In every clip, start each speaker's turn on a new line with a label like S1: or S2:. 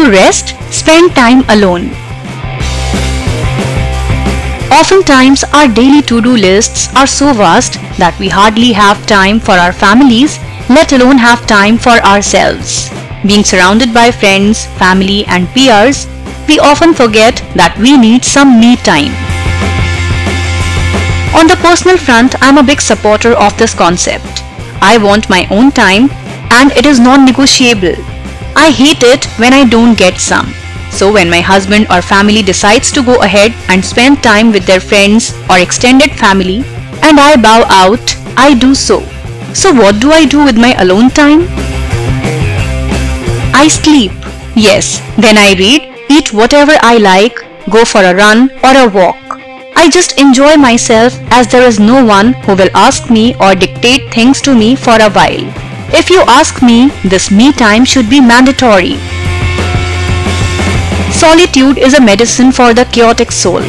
S1: to rest, spend time alone. Oftentimes, our daily to-do lists are so vast that we hardly have time for our families, let alone have time for ourselves. Being surrounded by friends, family and peers, we often forget that we need some me time. On the personal front, I am a big supporter of this concept. I want my own time and it is non-negotiable. I hate it when I don't get some. So when my husband or family decides to go ahead and spend time with their friends or extended family and I bow out, I do so. So what do I do with my alone time? I sleep. Yes, then I read, eat whatever I like, go for a run or a walk. I just enjoy myself as there is no one who will ask me or dictate things to me for a while. If you ask me, this me time should be mandatory. Solitude is a medicine for the chaotic soul.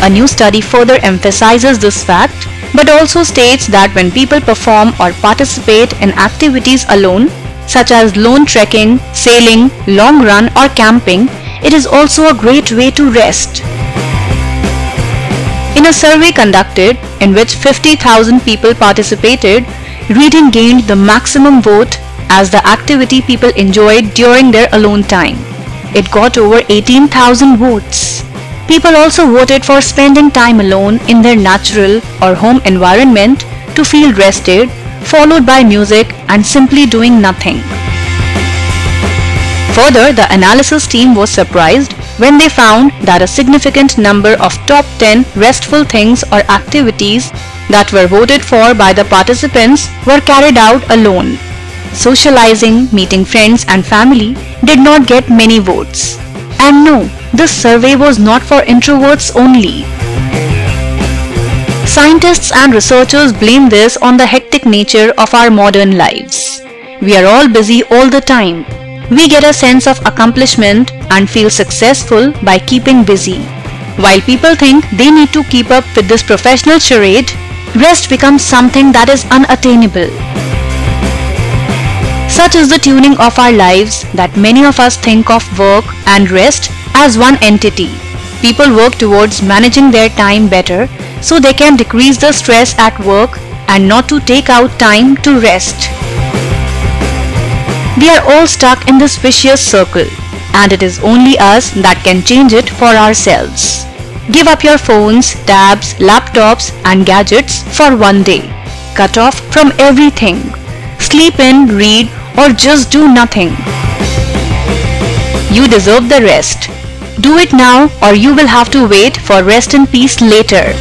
S1: A new study further emphasizes this fact, but also states that when people perform or participate in activities alone, such as lone trekking, sailing, long run or camping, it is also a great way to rest. In a survey conducted in which 50,000 people participated, reading gained the maximum vote as the activity people enjoyed during their alone time. It got over 18,000 votes. People also voted for spending time alone in their natural or home environment to feel rested, followed by music and simply doing nothing. Further, the analysis team was surprised when they found that a significant number of top 10 restful things or activities that were voted for by the participants were carried out alone. Socializing, meeting friends and family did not get many votes. And no, this survey was not for introverts only. Scientists and researchers blame this on the hectic nature of our modern lives. We are all busy all the time. We get a sense of accomplishment and feel successful by keeping busy. While people think they need to keep up with this professional charade, rest becomes something that is unattainable. Such is the tuning of our lives that many of us think of work and rest as one entity. People work towards managing their time better so they can decrease the stress at work and not to take out time to rest. We are all stuck in this vicious circle, and it is only us that can change it for ourselves. Give up your phones, tabs, laptops and gadgets for one day. Cut off from everything. Sleep in, read or just do nothing. You deserve the rest. Do it now or you will have to wait for rest in peace later.